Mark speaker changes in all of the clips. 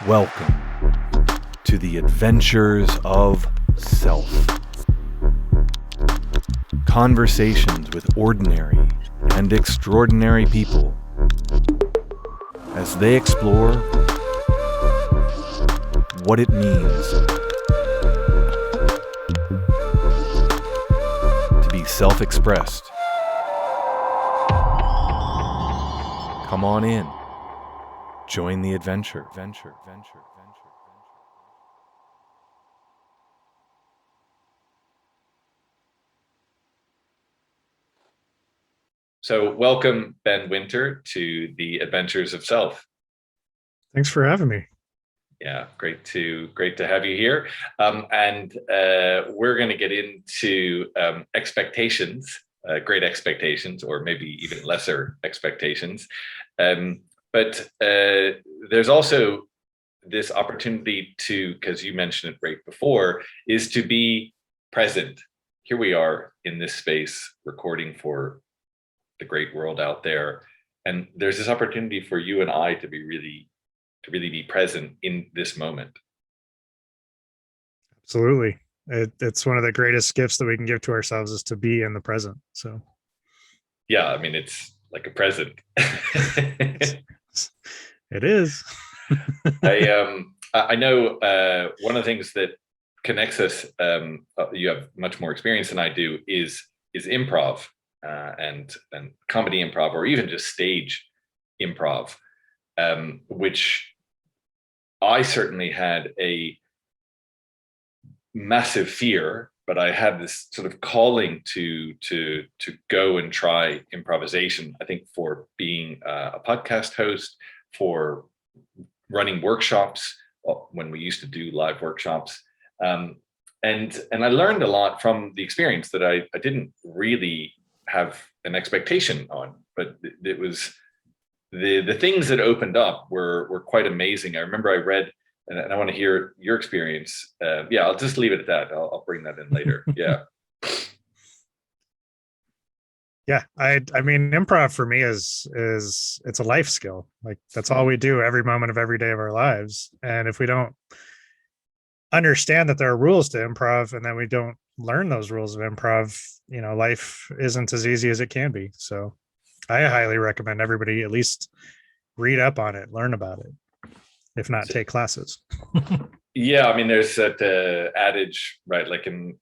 Speaker 1: Welcome to the adventures of self. Conversations with ordinary and extraordinary people as they explore what it means to be self-expressed. Come on in. Join the adventure.
Speaker 2: So welcome, Ben Winter, to the Adventures of Self.
Speaker 3: Thanks for having me.
Speaker 2: Yeah, great to have you here. We're going to get into expectations, great expectations, or maybe even lesser expectations. But there's also this opportunity to, because you mentioned it right before, is to be present. Here we are in this space recording for the great world out there, and there's this opportunity for you and I to really be present in this moment.
Speaker 3: Absolutely. It's one of the greatest gifts that we can give to ourselves is to be in the present. So
Speaker 2: yeah, I mean, it's like a present.
Speaker 3: It is.
Speaker 2: I know one of the things that connects us, you have much more experience than I do, is improv, and comedy improv, or even just stage improv, which I certainly had a massive fear, but I had this sort of calling to go and try improvisation. I think for being a podcast host, for running workshops when we used to do live workshops, and I learned a lot from the experience that I didn't really have an expectation on, but it was the things that opened up were quite amazing. I remember I read, and I want to hear your experience. I'll just leave it at that. I'll bring that in later. Yeah.
Speaker 3: Yeah, I mean, improv for me is it's a life skill. Like that's all we do every moment of every day of our lives. And if we don't understand that there are rules to improv, and then we don't learn those rules of improv, life isn't as easy as it can be. So I highly recommend everybody at least read up on it, learn about it, if not take classes.
Speaker 2: Yeah, I mean, there's that adage, right? Like an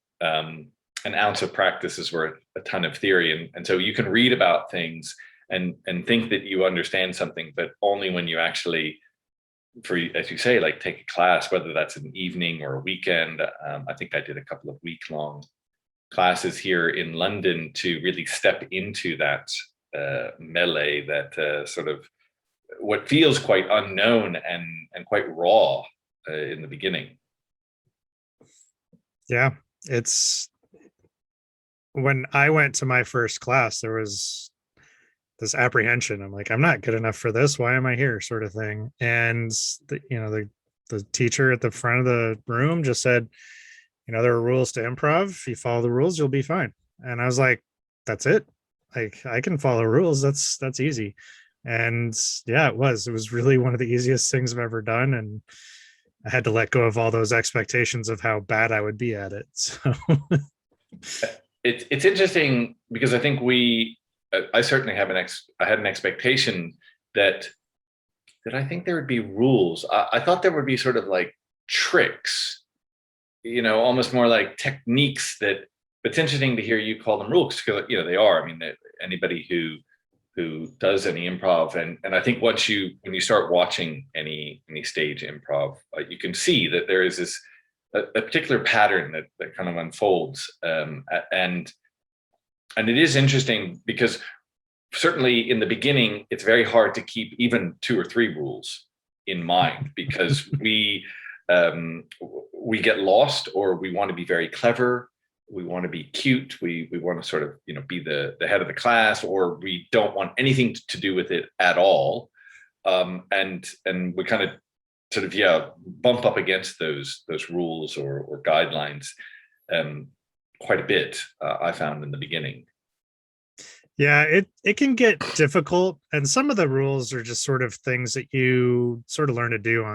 Speaker 2: ounce of practice is worth a ton of theory, and so you can read about things and think that you understand something, but only when you actually, as you say, like take a class, whether that's an evening or a weekend. I think I did a couple of week-long classes here in London to really step into that melee, that sort of what feels quite unknown and quite raw in the beginning.
Speaker 3: Yeah, it's when I went to my first class, there was this apprehension. I'm like, I'm not good enough for this. Why am I here? Sort of thing. And the teacher at the front of the room just said, there are rules to improv. If you follow the rules, you'll be fine. And I was like, that's it. Like I can follow rules. That's easy. And yeah, it was really one of the easiest things I've ever done. And I had to let go of all those expectations of how bad I would be at it. So
Speaker 2: it's interesting because I think I certainly have I had an expectation that I think there would be rules. I thought there would be sort of like tricks, almost more like techniques but it's interesting to hear you call them rules, because they are. I mean, anybody who does any improv, and I think when you start watching any stage improv, you can see that there is this a particular pattern that kind of unfolds, and it is interesting because certainly in the beginning it's very hard to keep even 2 or 3 rules in mind, because we get lost, or we want to be very clever, we want to be cute, we want to sort of be the head of the class, or we don't want anything to do with it at all, and we kind of sort of bump up against those rules or guidelines quite a bit, I found in the beginning.
Speaker 3: Yeah, it can get difficult, and some of the rules are just sort of things that you sort of learn to do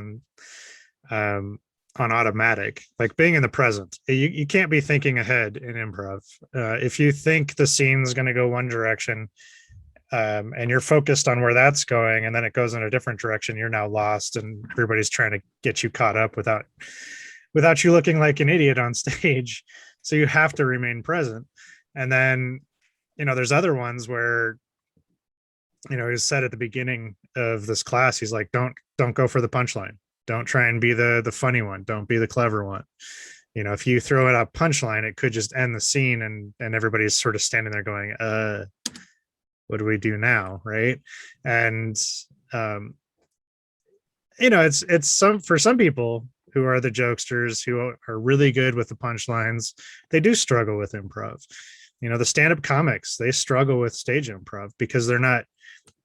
Speaker 3: um on automatic, like being in the present. You can't be thinking ahead in improv. If you think the scene's going to go one direction, and you're focused on where that's going, and then it goes in a different direction, you're now lost, and everybody's trying to get you caught up without you looking like an idiot on stage. So you have to remain present. And then, there's other ones where, he said at the beginning of this class, he's like, don't go for the punchline. Don't try and be the funny one. Don't be the clever one. If you throw it a punchline, it could just end the scene, and everybody's sort of standing there going, what do we do now? Right. And it's for some people who are the jokesters, who are really good with the punchlines, they do struggle with improv. The stand-up comics, they struggle with stage improv because they're not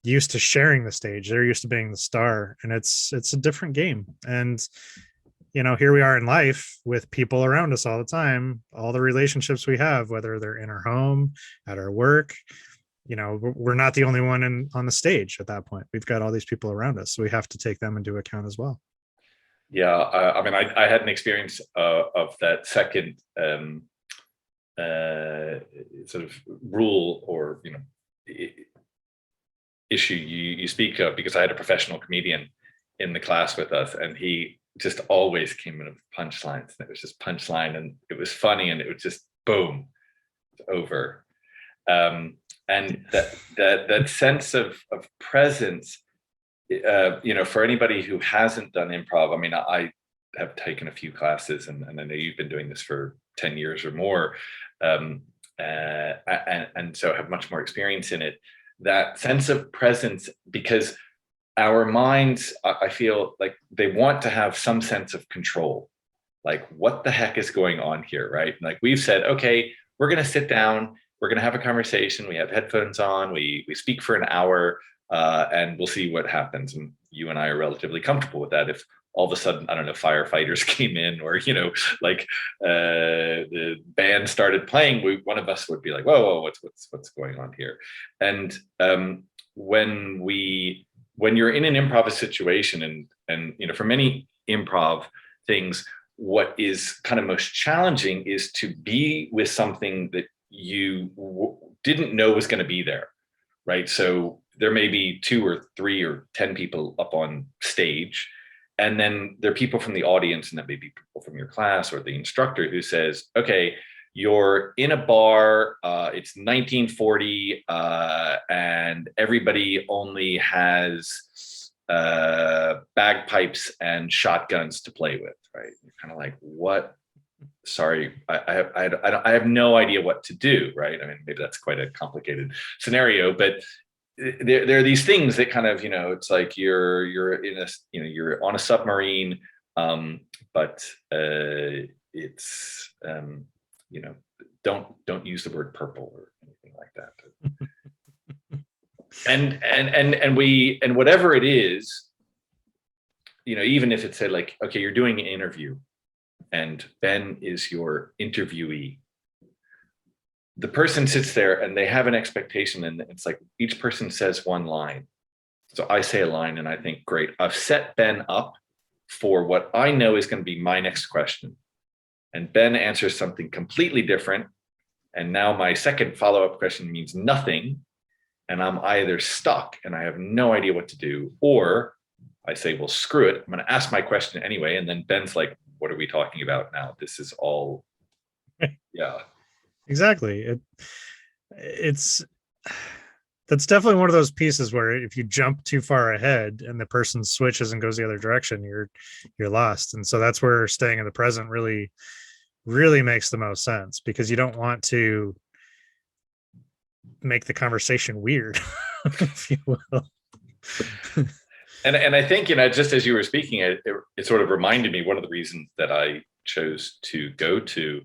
Speaker 3: used to sharing the stage. They're used to being the star, and it's a different game. And here we are in life with people around us all the time, all the relationships we have, whether they're in our home, at our work. We're not the only one on the stage at that point. We've got all these people around us, so we have to take them into account as well.
Speaker 2: Yeah, I mean, I had an experience of that second sort of rule or issue you speak of, because I had a professional comedian in the class with us, and he just always came in with punchlines, and it was just punchline, and it was funny, and it was just boom, over. And that sense of presence, for anybody who hasn't done improv, I mean, I have taken a few classes, and I know you've been doing this for 10 years or more, and so have much more experience in it. That sense of presence, because our minds, I feel like they want to have some sense of control. Like, what the heck is going on here, right? Like, we've said, okay, we're going to sit down, we're going to have a conversation, we have headphones on, we speak for an hour, and we'll see what happens. And you and I are relatively comfortable with that. If all of a sudden, I don't know, firefighters came in, or the band started playing, one of us would be like, whoa, what's going on here? And when you're in an improv situation, and for many improv things, what is kind of most challenging is to be with something that you didn't know was going to be there, right? So there may be 2 or 3 or 10 people up on stage, and then there are people from the audience, and that may be people from your class or the instructor, who says, okay, you're in a bar, it's 1940, and everybody only has bagpipes and shotguns to play with, right? You're kind of like, what? Sorry, I have no idea what to do, right? I mean, maybe that's quite a complicated scenario, but there are these things that kind of, it's like you're in a, you're on a submarine, but it's don't use the word purple or anything like that. and whatever it is, even if it's like, okay, you're doing an interview, and Ben is your interviewee. The person sits there and they have an expectation, and it's like each person says one line. So I say a line and I think, great, I've set Ben up for what I know is going to be my next question. And Ben answers something completely different. And now my second follow-up question means nothing. And I'm either stuck and I have no idea what to do, or I say, well, screw it, I'm going to ask my question anyway. And then Ben's like, what are we talking about now? This is all, yeah.
Speaker 3: Exactly. It's that's definitely one of those pieces where if you jump too far ahead and the person switches and goes the other direction, you're lost. And so that's where staying in the present really, really makes the most sense, because you don't want to make the conversation weird, if you will.
Speaker 2: And I think, just as you were speaking, it sort of reminded me, one of the reasons that I chose to go to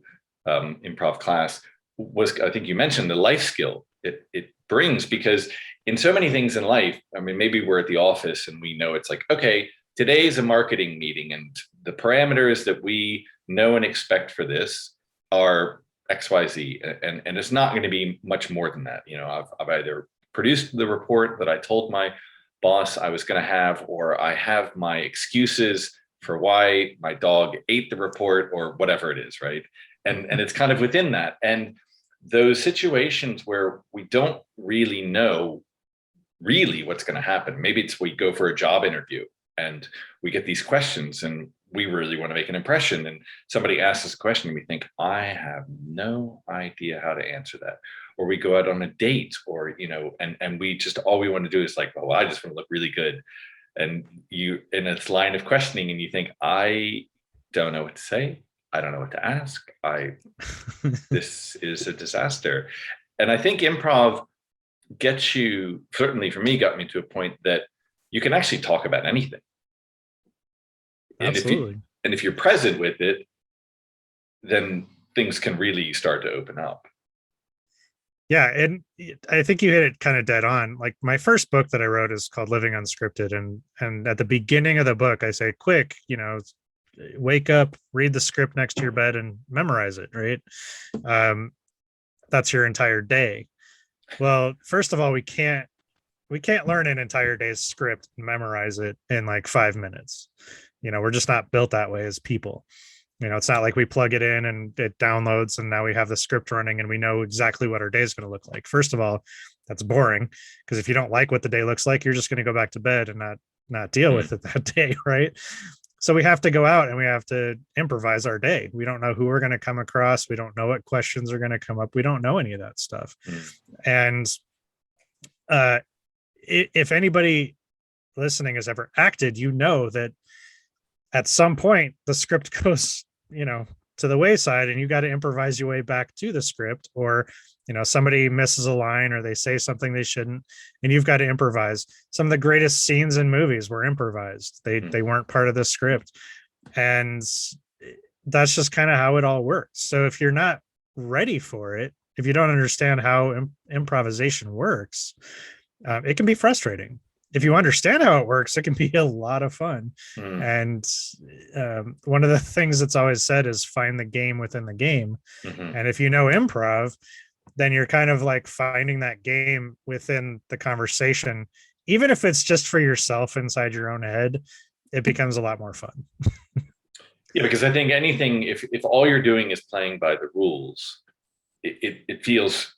Speaker 2: improv class was, I think you mentioned, the life skill it brings, because in so many things in life, I mean, maybe we're at the office and we know it's like, okay, today's a marketing meeting, and the parameters that we know and expect for this are XYZ, and it's not going to be much more than that. I've either produced the report that I told my boss I was going to have, or I have my excuses for why my dog ate the report, or whatever it is, right? And it's kind of within that. And those situations where we don't really know really what's going to happen. Maybe it's we go for a job interview and we get these questions and we really want to make an impression, and somebody asks us a question and we think, I have no idea how to answer that. Or we go out on a date, or and we just, all we want to do is like, well, I just want to look really good. And it's line of questioning and you think, I don't know what to say, I don't know what to ask, this is a disaster. And I think improv gets you, certainly for me, got me to a point that you can actually talk about anything.
Speaker 3: Absolutely.
Speaker 2: And if you're present with it, then things can really start to open up.
Speaker 3: Yeah, and I think you hit it kind of dead on. Like, my first book that I wrote is called Living Unscripted, and at the beginning of the book I say, quick, wake up, read the script next to your bed and memorize it, right? That's your entire day. Well, first of all, we can't learn an entire day's script and memorize it in like 5 minutes. We're just not built that way as people. It's not like we plug it in and it downloads and now we have the script running and we know exactly what our day is going to look like. First of all, that's boring, because if you don't like what the day looks like, you're just going to go back to bed and not deal with it that day, right? So we have to go out and we have to improvise our day. We don't know who we're going to come across. We don't know what questions are going to come up. We don't know any of that stuff. And if anybody listening has ever acted, that at some point the script goes, to the wayside, and you got to improvise your way back to the script, or somebody misses a line or they say something they shouldn't, and you've got to improvise. Some of the greatest scenes in movies were improvised. They weren't part of the script, and that's just kind of how it all works. So if you're not ready for it, if you don't understand how improvisation works, it can be frustrating. If you understand how it works, it can be a lot of fun. And one of the things that's always said is find the game within the game. And if you know improv, then you're kind of like finding that game within the conversation. Even if it's just for yourself inside your own head, it becomes a lot more fun.
Speaker 2: Yeah, because I think anything, if all you're doing is playing by the rules, it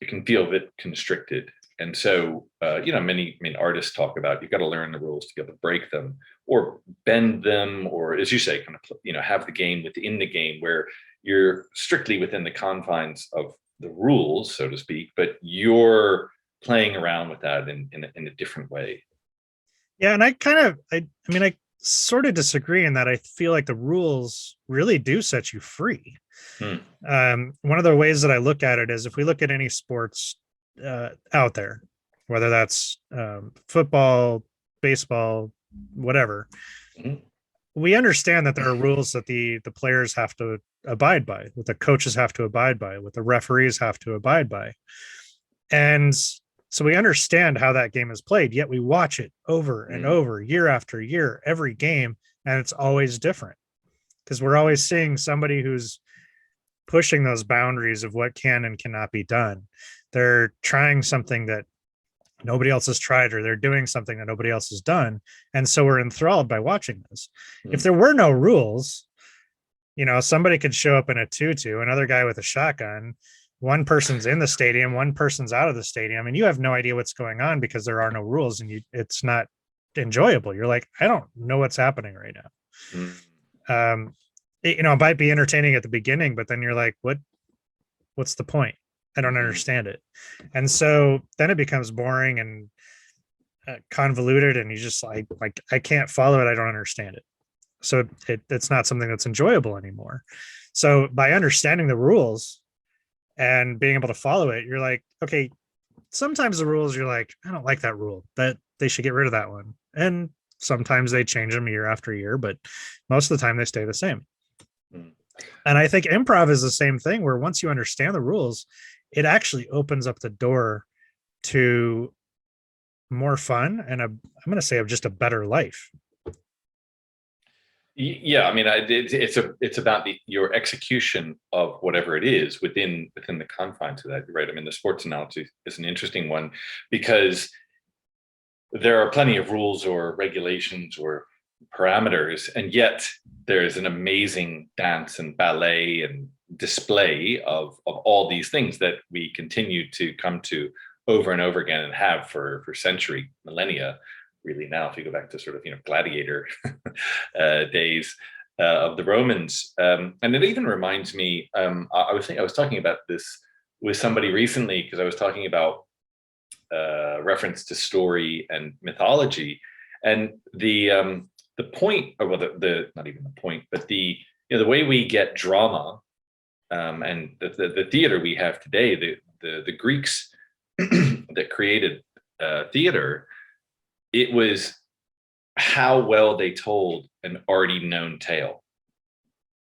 Speaker 2: can feel a bit constricted. And so, many artists talk about, you've got to learn the rules to be able to break them or bend them, or, as you say, kind of, have the game within the game where you're strictly within the confines of the rules, so to speak, but you're playing around with that in a different way. Yeah.
Speaker 3: And I sort of disagree in that I feel like the rules really do set you free. One of the ways that I look at it is, if we look at any sports out there, whether that's football, baseball, whatever, we understand that there are rules that the players have to abide by, what the coaches have to abide by, what the referees have to abide by. And so we understand how that game is played, yet we watch it over and over, year after year, every game, and it's always different, because we're always seeing somebody who's pushing those boundaries of what can and cannot be done. They're trying something that nobody else has tried, or they're doing something that nobody else has done. And so we're enthralled by watching this. If there were no rules, somebody could show up in a tutu, another guy with a shotgun, one person's in the stadium, one person's out of the stadium, and you have no idea what's going on because there are no rules, and it's not enjoyable. You're like, I don't know what's happening right now. It might be entertaining at the beginning, but then you're like, what's the point? I don't understand it. And so then it becomes boring and convoluted, and you just like, I can't follow it. I don't understand it. So it's not something that's enjoyable anymore. So by understanding the rules and being able to follow it, you're like, okay, sometimes the rules, you're like, I don't like that rule, that they should get rid of that one. And sometimes they change them year after year, but most of the time they stay the same. And I think improv is the same thing, where once you understand the rules, it actually opens up the door to more fun and I'm going to say just a better life.
Speaker 2: Yeah, I mean, it's about your execution of whatever it is within the confines of that, right? I mean, the sports analogy is an interesting one because there are plenty of rules or regulations or parameters, and yet there is an amazing dance and ballet and display of all these things that we continue to come to over and over again and have for millennia. Really, now if you go back to sort of gladiator days of the Romans, and it even reminds me. I was talking about this with somebody recently because I was talking about reference to story and mythology, and the point, or well, the not even the point, but the way we get drama, and the theater we have today, the Greeks that created theater, it was how well they told an already known tale.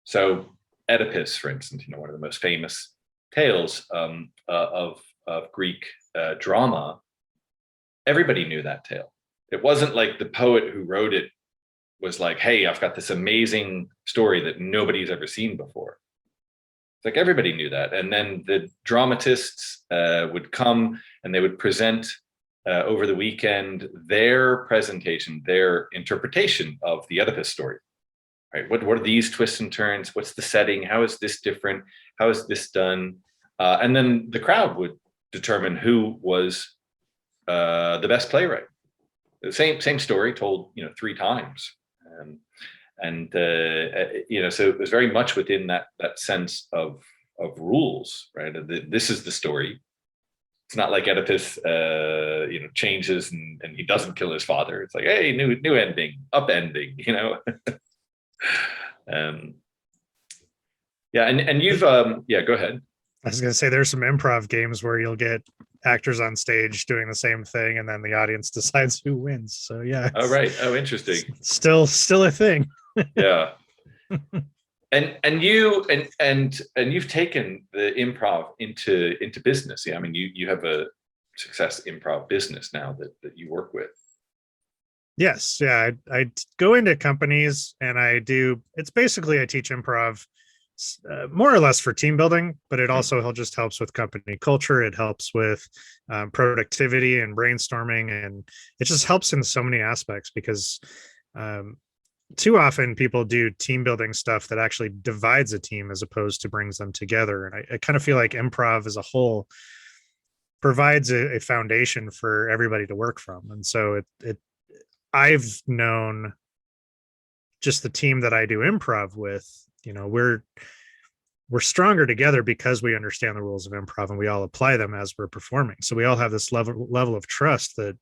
Speaker 2: So Oedipus, for instance, one of the most famous tales of Greek drama, everybody knew that tale. It wasn't like the poet who wrote it was like, hey, I've got this amazing story that nobody's ever seen before. It's like everybody knew that. And then the dramatists would come and they would present over the weekend their presentation, their interpretation of the Oedipus story. Right? What are these twists and turns? What's the setting? How is this different? How is this done? And then the crowd would determine who was the best playwright. The same story told 3 times, so it was very much within that sense of rules, right? This is the story. It's not like Oedipus changes and he doesn't kill his father. It's like, hey, new ending, upending, and you've go ahead.
Speaker 3: I was going to say there's some improv games where you'll get actors on stage doing the same thing and then the audience decides who wins. So yeah.
Speaker 2: Oh, right. Oh, interesting.
Speaker 3: Still a thing.
Speaker 2: Yeah. And you've taken the improv into business. Yeah. I mean, you have a success improv business now that you work with.
Speaker 3: Yes. Yeah. I go into companies and it's basically I teach improv more or less for team building, but it also just helps with company culture. It helps with productivity and brainstorming, and it just helps in so many aspects because too often people do team building stuff that actually divides a team as opposed to brings them together. And I kind of feel like improv as a whole provides a foundation for everybody to work from. And so I've known just the team that I do improv with, we're stronger together because we understand the rules of improv and we all apply them as we're performing. So we all have this level of trust that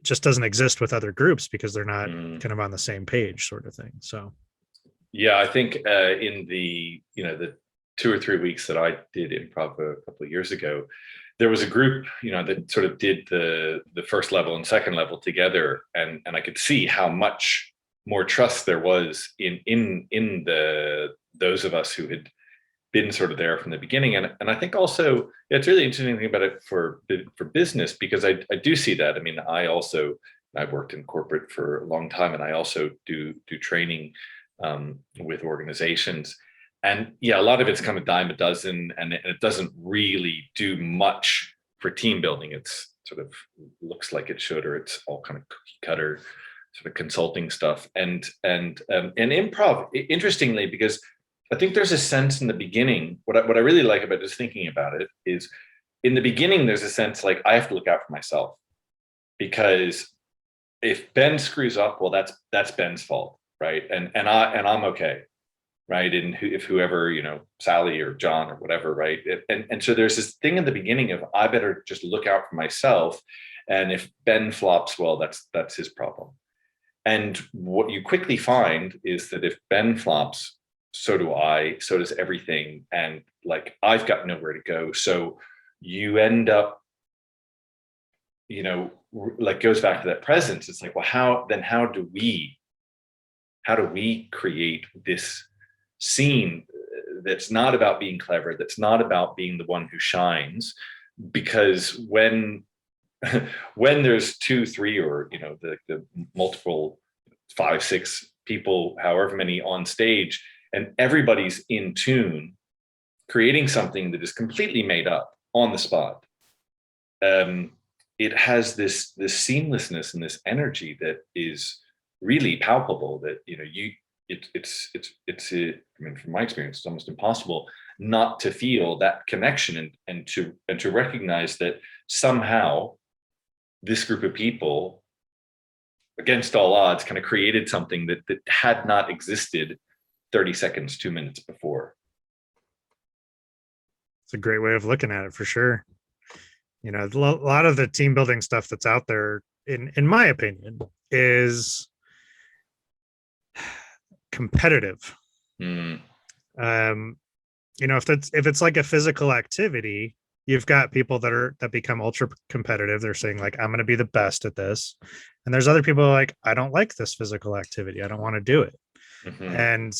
Speaker 3: just doesn't exist with other groups because they're not kind of on the same page, sort of thing. So,
Speaker 2: yeah, I think in the 2 or 3 weeks that I did improv a couple of years ago, there was a group, that sort of did the first level and second level together, and I could see how much more trust there was in those of us who had been sort of there from the beginning. And I think also it's really interesting thing about it for business, because I do see that. I mean, I've worked in corporate for a long time, and I also do training with organizations. And yeah, a lot of it's kind of dime a dozen, and it doesn't really do much for team building. It's sort of looks like it should, or it's all kind of cookie cutter sort of consulting stuff. And improv, interestingly, because I think there's a sense in the beginning, what I really like about just thinking about it is in the beginning, there's a sense like I have to look out for myself, because if Ben screws up, well, that's Ben's fault. Right. And I'm okay. Right. And if whoever, Sally or John or whatever. Right. And so there's this thing in the beginning of I better just look out for myself. And if Ben flops, well, that's his problem. And what you quickly find is that if Ben flops, so do I, so does everything. And like, I've got nowhere to go. So you end up, like goes back to that presence. It's like, well, how do we create this scene that's not about being clever, that's not about being the one who shines? Because when there's 2, 3, or the multiple 5, 6 people, however many on stage, and everybody's in tune, creating something that is completely made up on the spot. It has this seamlessness and this energy that is really palpable. That I mean, from my experience, it's almost impossible not to feel that connection and to recognize that somehow this group of people, against all odds, kind of created something that had not existed 30 seconds, 2 minutes before.
Speaker 3: It's a great way of looking at it, for sure. A lot of the team building stuff that's out there, in my opinion, is competitive. If it's like a physical activity, you've got people that become ultra competitive. They're saying, like, I'm going to be the best at this, and there's other people like, I don't like this physical activity, I don't want to do it. And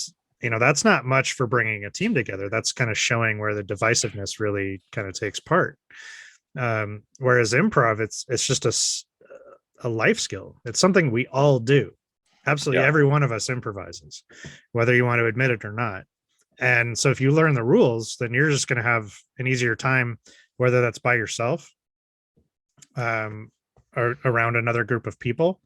Speaker 3: that's not much for bringing a team together. That's kind of showing where the divisiveness really kind of takes part. Whereas improv, it's just a life skill. It's something we all do. Absolutely, every one of us improvises, whether you want to admit it or not. And so if you learn the rules, then you're just going to have an easier time, whether that's by yourself, or around another group of people,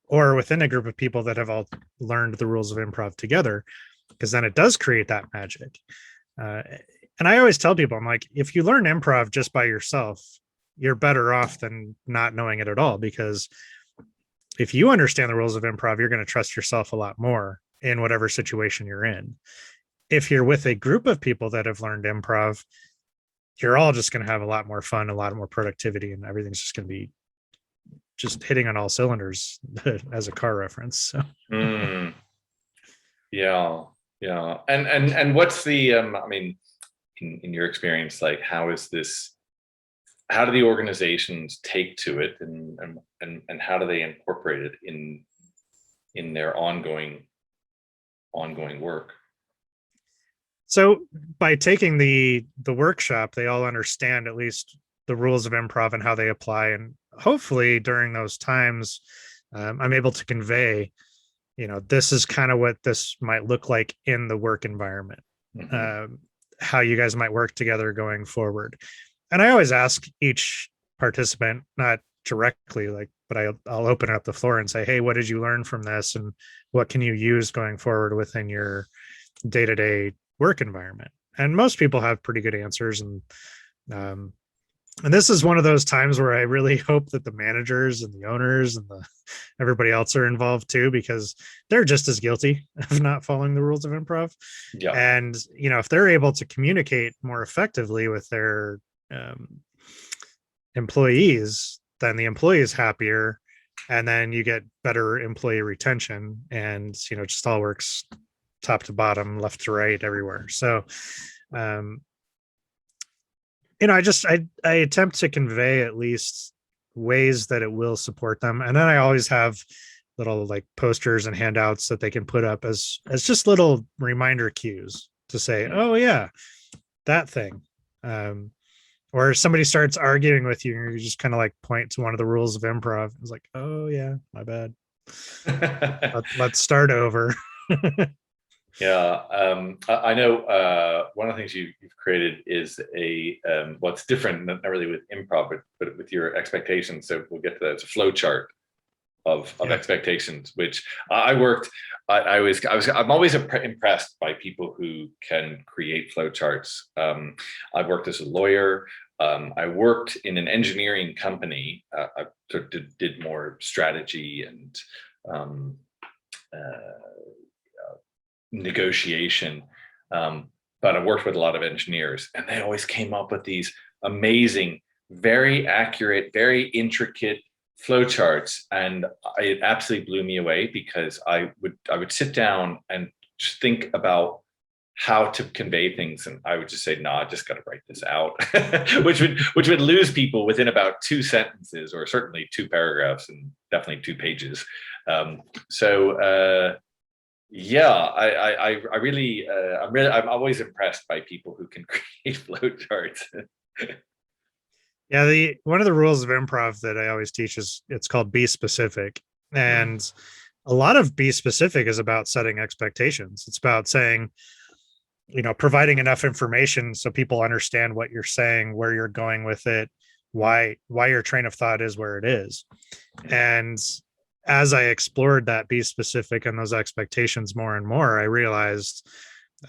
Speaker 3: or within a group of people that have all learned the rules of improv together, because then it does create that magic. And I always tell people, I'm like, if you learn improv just by yourself, you're better off than not knowing it at all, because if you understand the rules of improv, you're going to trust yourself a lot more in whatever situation you're in. If you're with a group of people that have learned improv, you're all just going to have a lot more fun, a lot more productivity, and everything's just going to be just hitting on all cylinders, as a car reference. So.
Speaker 2: Yeah. And what's the, I mean, in your experience, like, how do the organizations take to it, and how do they incorporate it in their ongoing work?
Speaker 3: So by taking the workshop, they all understand at least the rules of improv and how they apply. And hopefully during those times, I'm able to convey, this is kind of what this might look like in the work environment, how you guys might work together going forward. And I always ask each participant, not directly, but I'll open up the floor and say, hey, what did you learn from this? And what can you use going forward within your day-to-day work environment? And most people have pretty good answers. And this is one of those times where I really hope that the managers and the owners and everybody else are involved too, because they're just as guilty of not following the rules of improv.
Speaker 2: Yeah.
Speaker 3: And, if they're able to communicate more effectively with their employees, then the employee is happier, and then you get better employee retention, and it just all works top to bottom, left to right, everywhere. So I attempt to convey at least ways that it will support them, and then I always have little like posters and handouts that they can put up as just little reminder cues to say, oh yeah, that thing. Or somebody starts arguing with you, and you just kind of like point to one of the rules of improv. It's like, oh yeah, my bad. Let's start over.
Speaker 2: Yeah, I know one of the things you've created is what's different, not really with improv, but with your expectations. So we'll get to that. It's a flow chart of expectations, which I'm always impressed by people who can create flow charts. I've worked as a lawyer. I worked in an engineering company. I did more strategy and negotiation, but I worked with a lot of engineers, and they always came up with these amazing, very accurate, very intricate flowcharts, and it absolutely blew me away, because I would sit down and just think about how to convey things, and I would just say, no, I just got to write this out, which would lose people within about 2 sentences, or certainly 2 paragraphs, and definitely 2 pages. Yeah, I'm always impressed by people who can create flowcharts.
Speaker 3: Yeah, one of the rules of improv that I always teach is, it's called be specific. And a lot of be specific is about setting expectations. It's about saying, providing enough information so people understand what you're saying, where you're going with it, why your train of thought is where it is. And as I explored that be specific and those expectations more and more, I realized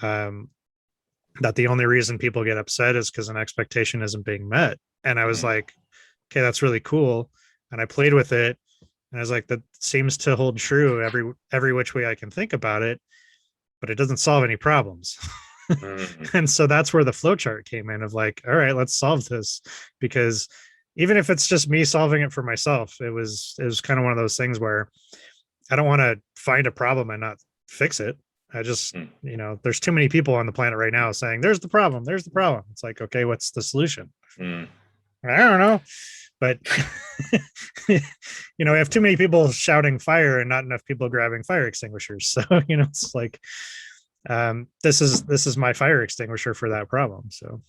Speaker 3: that the only reason people get upset is because an expectation isn't being met. And I was like, okay, that's really cool. And I played with it. And I was like, that seems to hold true every which way I can think about it, but it doesn't solve any problems. And so that's where the flowchart came in of like, all right, let's solve this. Because even if it's just me solving it for myself, it was kind of one of those things where I don't want to find a problem and not fix it. I just, there's too many people on the planet right now saying, there's the problem. It's like, okay, what's the solution? I don't know. But, we have too many people shouting fire and not enough people grabbing fire extinguishers. So, it's like, this is my fire extinguisher for that problem. So,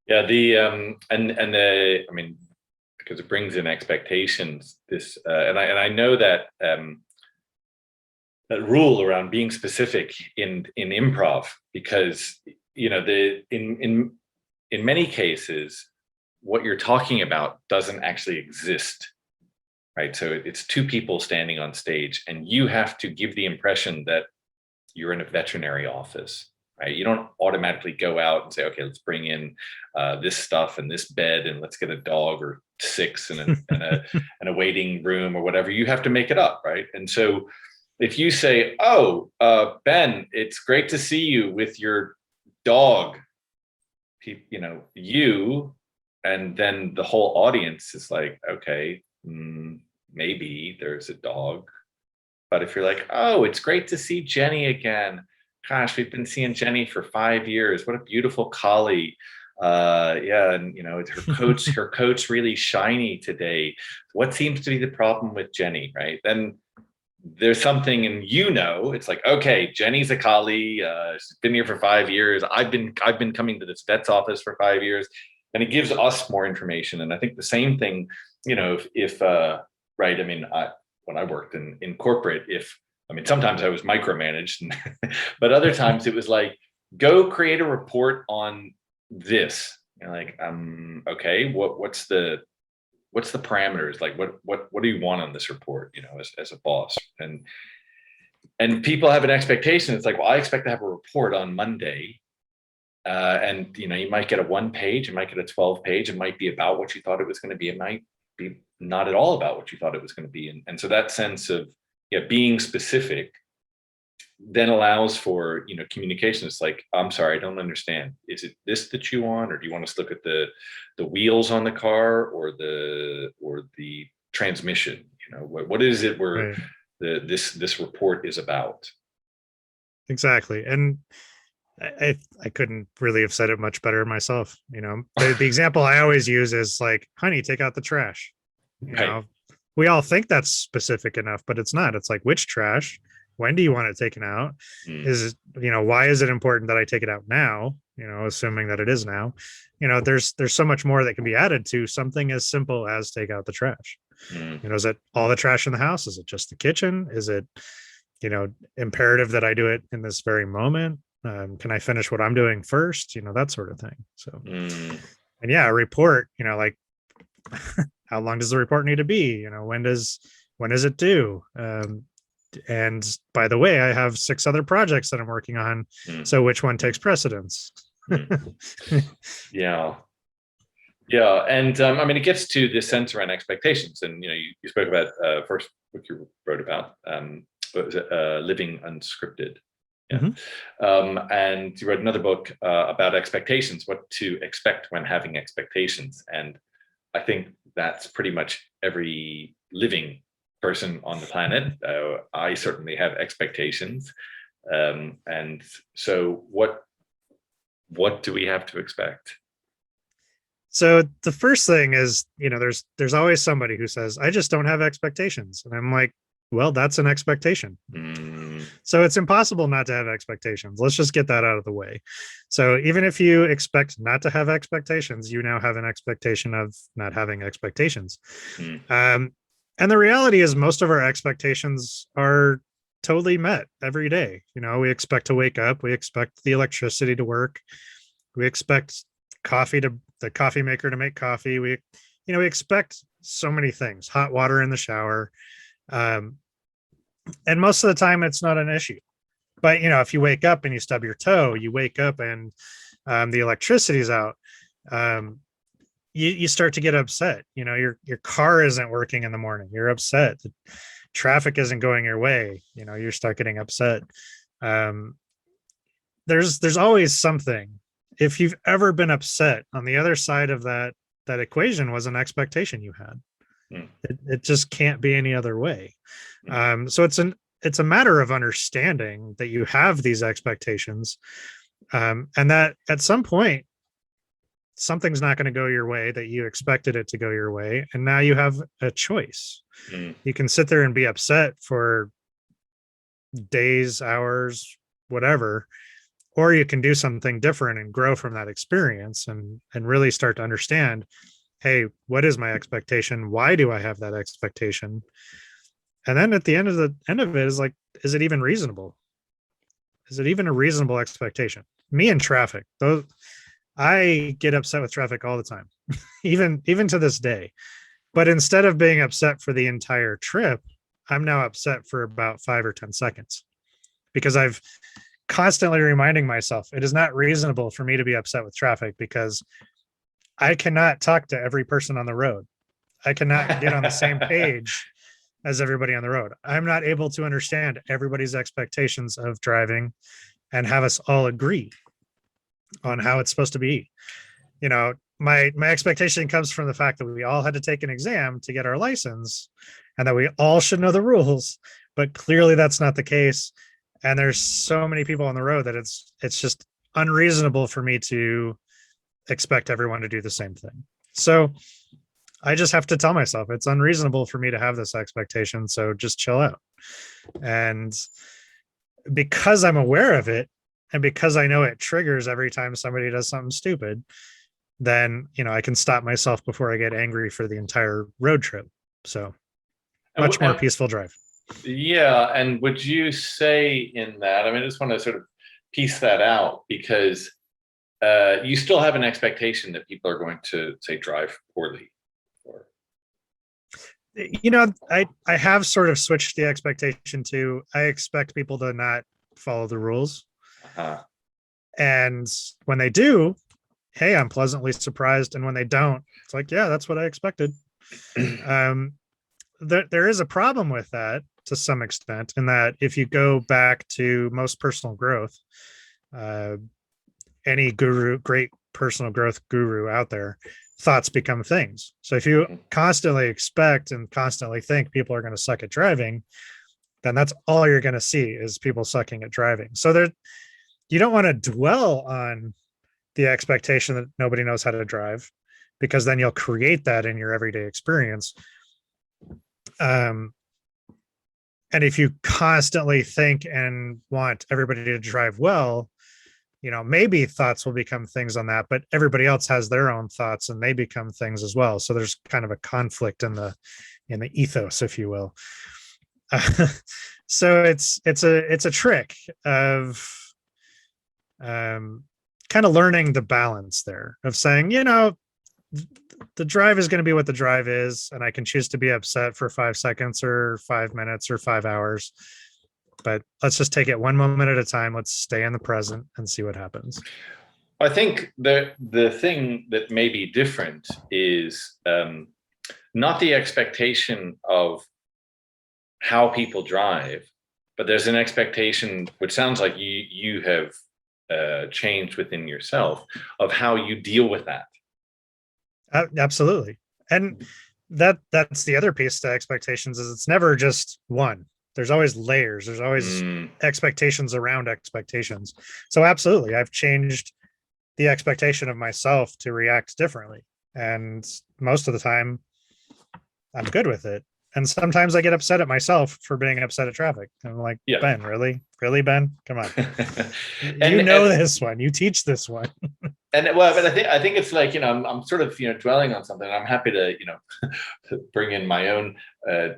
Speaker 2: yeah, because it brings in expectations, and I know that, that rule around being specific in improv, because in many cases what you're talking about doesn't actually exist, right? So it's two people standing on stage and you have to give the impression that you're in a veterinary office, right? You don't automatically go out and say, okay, let's bring in this stuff and this bed and let's get a dog or 6 and a waiting room or whatever. You have to make it up, right? And so if you say, oh, Ben, it's great to see you with your dog, and then the whole audience is like, okay, maybe there's a dog. But if you're like, oh, it's great to see Jenny again. Gosh, we've been seeing Jenny for 5 years. What a beautiful collie. Yeah, and her coat's really shiny today. What seems to be the problem with Jenny, right? Then there's something, and it's like, okay, Jenny's a collie. She's been here for 5 years. I've been coming to this vet's office for 5 years, and it gives us more information. And I think the same thing, if right, when I worked in corporate, sometimes I was micromanaged, but other times it was like, go create a report on this. Like, okay, what's the parameters? Like, what do you want on this report? As a boss, and people have an expectation. It's like, well, I expect to have a report on Monday, and you might get a 1-page, you might get a 12-page. It might be about what you thought it was going to be. It might be not at all about what you thought it was going to be. And so that sense of being specific then allows for communication. It's like, I'm sorry, I don't understand. Is it this that you want, or do you want us to look at the wheels on the car, or the transmission? What is it where right. this report is about?
Speaker 3: Exactly. And I couldn't really have said it much better myself. The example I always use is like, honey, take out the trash. We all think that's specific enough, but it's not. It's like, which trash? When do you want it taken out? Is it, why is it important that I take it out now? Assuming that it is now. There's so much more that can be added to something as simple as take out the trash. Is it all the trash in the house? Is it just the kitchen? Is it, imperative that I do it in this very moment? Can I finish what I'm doing first? That sort of thing. So, and yeah, a report, like, how long does the report need to be? When is it due? And by the way, I have 6 other projects that I'm working on. So which one takes precedence?
Speaker 2: Yeah. And it gets to this sense around expectations. And, you spoke about first book you wrote about, what was it? Living Unscripted. Yeah. And you wrote another book about expectations, what to expect when having expectations. And I think that's pretty much every living person on the planet. I certainly have expectations. And so what do we have to expect?
Speaker 3: So the first thing is, there's always somebody who says, I just don't have expectations. And I'm like, well, that's an expectation. So it's impossible not to have expectations. Let's just get that out of the way. So even if you expect not to have expectations, you now have an expectation of not having expectations. And the reality is most of our expectations are totally met every day. We expect to wake up, we expect the electricity to work, we expect the coffee maker to make coffee. We expect so many things, hot water in the shower. And most of the time it's not an issue. But if you wake up and you stub your toe, you wake up and the electricity's out, you start to get upset. Your car isn't working in the morning, you're upset. The traffic isn't going your way, you start getting upset. There's always something. If you've ever been upset, on the other side of that equation was an expectation you had. It just can't be any other way. So it's a matter of understanding that you have these expectations, and that at some point something's not going to go your way, that you expected it to go your way, and now you have a choice. You can sit there and be upset for days, hours, whatever, or you can do something different and grow from that experience and really start to understand, hey, what is my expectation? Why do I have that expectation? And then at the end of it is like, is it even reasonable? Is it even a reasonable expectation? Me and traffic, those, I get upset with traffic all the time, even to this day. But instead of being upset for the entire trip, I'm now upset for about 5 or 10 seconds, because I've constantly reminding myself it is not reasonable for me to be upset with traffic, because I cannot talk to every person on the road. I cannot get on the same page as everybody on the road. I'm not able to understand everybody's expectations of driving and have us all agree on how it's supposed to be. My expectation comes from the fact that we all had to take an exam to get our license and that we all should know the rules, but clearly that's not the case. And there's so many people on the road that it's just unreasonable for me to expect everyone to do the same thing. So I just have to tell myself it's unreasonable for me to have this expectation. So just chill out. And because I'm aware of it, and because I know it triggers every time somebody does something stupid, then, I can stop myself before I get angry for the entire road trip. So much more peaceful drive.
Speaker 2: Yeah. And would you say in that, I just want to sort of piece that out, because you still have an expectation that people are going to, say, drive poorly.
Speaker 3: I have sort of switched the expectation to, I expect people to not follow the rules. And when they do, hey, I'm pleasantly surprised. And when they don't, it's like, yeah, that's what I expected. There is a problem with that to some extent, in that if you go back to most personal growth, any great personal growth guru out there, thoughts become things. So if you constantly expect and constantly think people are going to suck at driving, then that's all you're going to see is people sucking at driving. So you don't want to dwell on the expectation that nobody knows how to drive, because then you'll create that in your everyday experience. And if you constantly think and want everybody to drive well, maybe thoughts will become things on that, but everybody else has their own thoughts and they become things as well. So there's kind of a conflict in the ethos, if you will. So it's a trick of kind of learning the balance there, of saying, the drive is going to be what the drive is, and I can choose to be upset for 5 seconds or 5 minutes or 5 hours, but let's just take it one moment at a time. Let's stay in the present and see what happens.
Speaker 2: I think the thing that may be different is not the expectation of how people drive, but there's an expectation, which sounds like you have changed within yourself, of how you deal with that.
Speaker 3: Absolutely. And that's the other piece to expectations, is it's never just one. There's always layers. There's always expectations around expectations. So absolutely, I've changed the expectation of myself to react differently. And most of the time I'm good with it. And sometimes I get upset at myself for being upset at traffic. I'm like,
Speaker 2: Yeah.
Speaker 3: Ben, really, Ben? Come on.
Speaker 2: and
Speaker 3: This one. You teach this one.
Speaker 2: well, but I think it's like, I'm sort of, dwelling on something. I'm happy to, bring in my own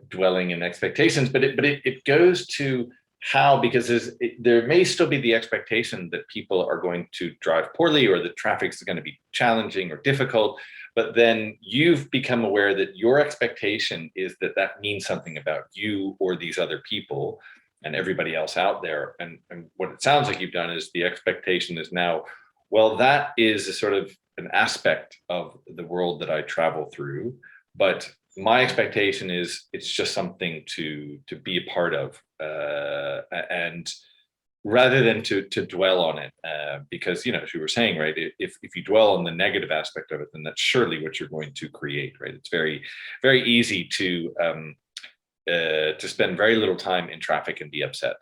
Speaker 2: dwelling and expectations, but it goes to how, because there may still be the expectation that people are going to drive poorly, or that traffic is going to be challenging or difficult. But then you've become aware that your expectation is that means something about you or these other people and everybody else out there. And what it sounds like you've done is the expectation is now, well, that is a sort of an aspect of the world that I travel through, but my expectation is it's just something to be a part of, and rather than to dwell on it, because, as you were saying, right, if you dwell on the negative aspect of it, then that's surely what you're going to create, right? It's very, very easy to spend very little time in traffic and be upset.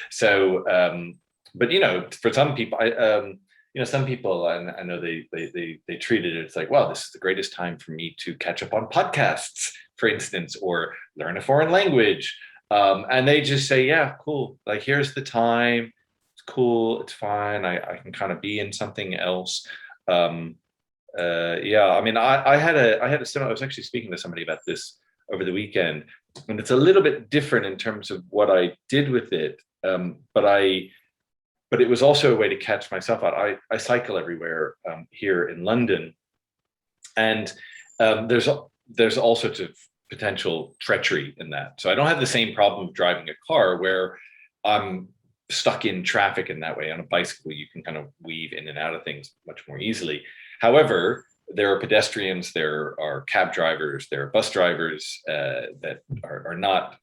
Speaker 2: So, but for some people, some people, and I know they treated it, it's like, well, this is the greatest time for me to catch up on podcasts, for instance, or learn a foreign language. And they just say, yeah, cool. Like, here's the time. It's cool. It's fine. I can kind of be in something else. Yeah. I mean, I had a similar, I was actually speaking to somebody about this over the weekend, and it's a little bit different in terms of what I did with it. But it was also a way to catch myself out. I cycle everywhere here in London, and there's all sorts of potential treachery in that. So I don't have the same problem of driving a car where I'm stuck in traffic in that way. On a bicycle, you can kind of weave in and out of things much more easily. However, there are pedestrians, there are cab drivers, there are bus drivers that are not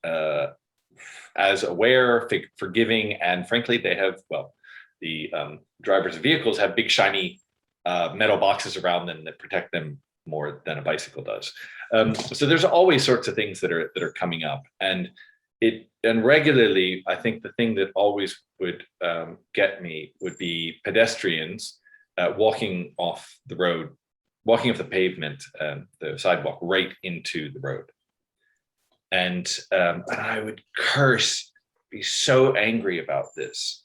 Speaker 2: as aware, forgiving, and frankly, they have, well, the drivers of vehicles have big shiny metal boxes around them that protect them more than a bicycle does. So there's always sorts of things that are coming up, and regularly, I think the thing that always would get me would be pedestrians walking off the road, walking off the pavement, the sidewalk, right into the road. And I would curse, be so angry about this.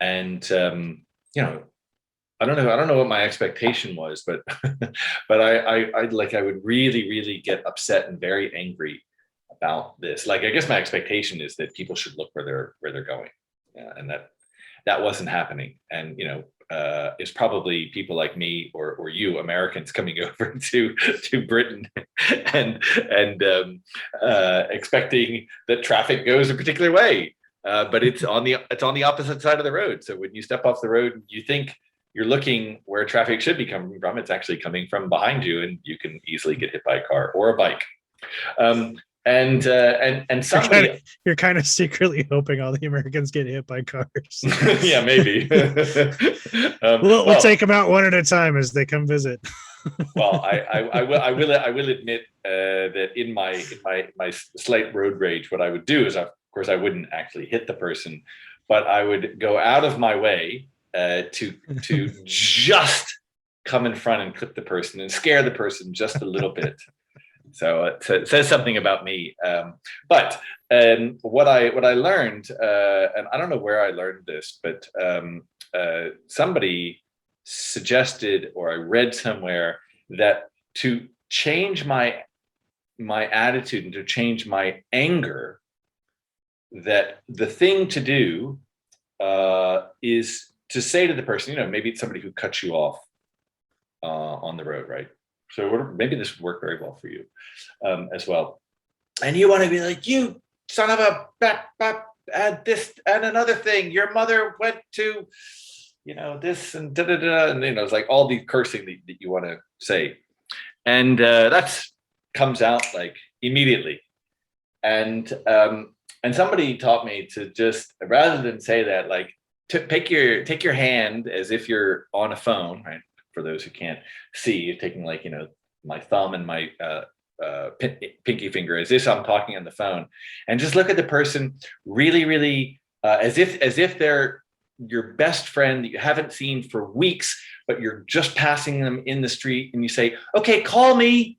Speaker 2: And I don't know what my expectation was, but but I would really, really get upset and very angry about this. Like, I guess my expectation is that people should look where they're going, and that wasn't happening. And it's probably people like me or you Americans coming over to Britain and expecting that traffic goes a particular way. But it's on the opposite side of the road. So when you step off the road, you think you're looking where traffic should be coming from. It's actually coming from behind you, and you can easily get hit by a car or a bike. And somebody,
Speaker 3: you're kind of secretly hoping all the Americans get hit by cars.
Speaker 2: Yeah, maybe.
Speaker 3: We'll take them out one at a time as they come visit.
Speaker 2: Well, I will admit that in my slight road rage, what I would do is, of course, I wouldn't actually hit the person, but I would go out of my way to just come in front and clip the person and scare the person just a little bit. So it says something about me. But what I learned, and I don't know where I learned this, but somebody suggested, or I read somewhere, that to change my attitude and to change my anger, that the thing to do is to say to the person, maybe it's somebody who cuts you off on the road, right? So maybe this would work very well for you as well. And you want to be like, you son of a and this and another thing, your mother went to, this and da-da-da, and it's like all the cursing that you want to say. And that comes out like immediately. And somebody taught me to just, rather than say that, like, take your hand as if you're on a phone, right? For those who can't see, taking like, my thumb and my pinky finger as if I'm talking on the phone, and just look at the person really, really as if they're your best friend that you haven't seen for weeks, but you're just passing them in the street, and you say, okay, call me.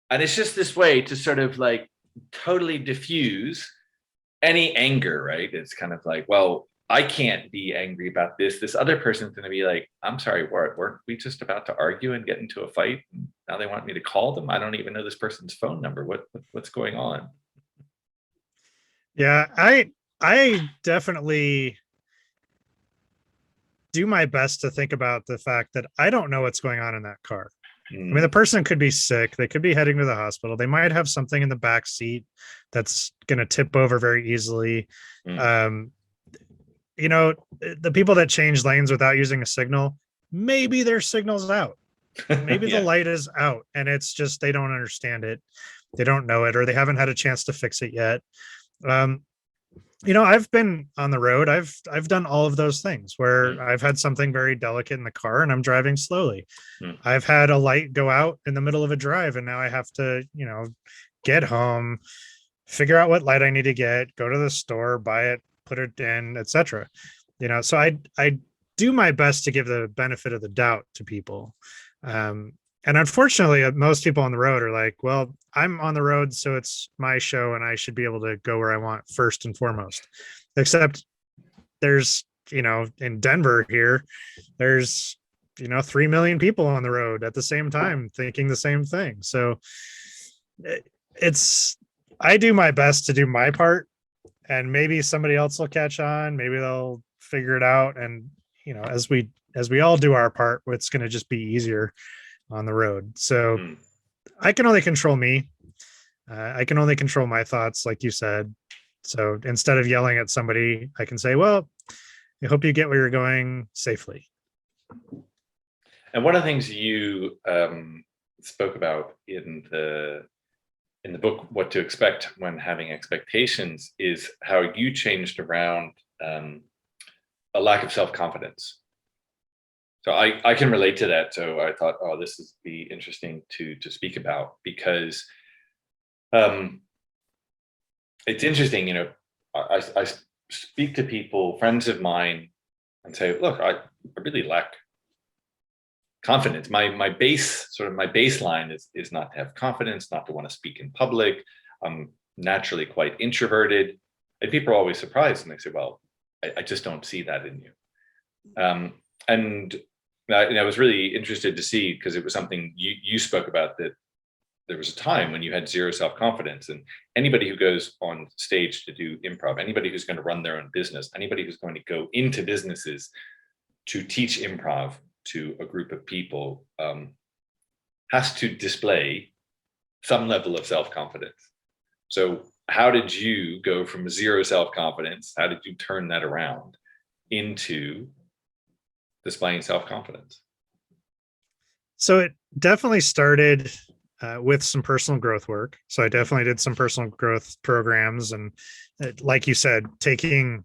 Speaker 2: And it's just this way to sort of like totally diffuse any anger, right? It's kind of like, well, I can't be angry about this. This other person's going to be like, I'm sorry, weren't we just about to argue and get into a fight? And now they want me to call them. I don't even know this person's phone number. What's going on?
Speaker 3: Yeah, I definitely do my best to think about the fact that I don't know what's going on in that car. I mean, the person could be sick. They could be heading to the hospital. They might have something in the back seat that's going to tip over very easily.
Speaker 2: Mm.
Speaker 3: The people that change lanes without using a signal, maybe their signal's out. Maybe
Speaker 2: Yeah.
Speaker 3: the light is out and it's just they don't understand it. They don't know it, or they haven't had a chance to fix it yet. I've been on the road. I've done all of those things where I've had something very delicate in the car and I'm driving slowly. I've had a light go out in the middle of a drive and now I have to, get home, figure out what light I need to get, go to the store, buy it, put it in, etc. So I do my best to give the benefit of the doubt to people. And unfortunately, most people on the road are like, well, I'm on the road, so it's my show and I should be able to go where I want first and foremost. Except there's, in Denver here, there's, 3 million people on the road at the same time thinking the same thing. So I do my best to do my part, and maybe somebody else will catch on. Maybe they'll figure it out. And, as we all do our part, it's going to just be easier on the road. So I can only control me. I can only control my thoughts, like you said. So instead of yelling at somebody, I can say, well, I hope you get where you're going safely.
Speaker 2: And one of the things you spoke about in the book, What to Expect When Having Expectations, is how you changed around a lack of self-confidence. So I can relate to that. So I thought, oh, this would be interesting to speak about, because it's interesting, I speak to people, friends of mine, and say, look, I really lack confidence. My baseline is not to have confidence, not to want to speak in public. I'm naturally quite introverted. And people are always surprised and they say, well, I just don't see that in you. And I was really interested to see, because it was something you spoke about, that there was a time when you had zero self-confidence. And anybody who goes on stage to do improv, anybody who's going to run their own business, anybody who's going to go into businesses to teach improv to a group of people has to display some level of self-confidence. So how did you go from zero self-confidence? How did you turn that around into displaying self-confidence?
Speaker 3: So it definitely started with some personal growth work. So I definitely did some personal growth programs, and like you said, taking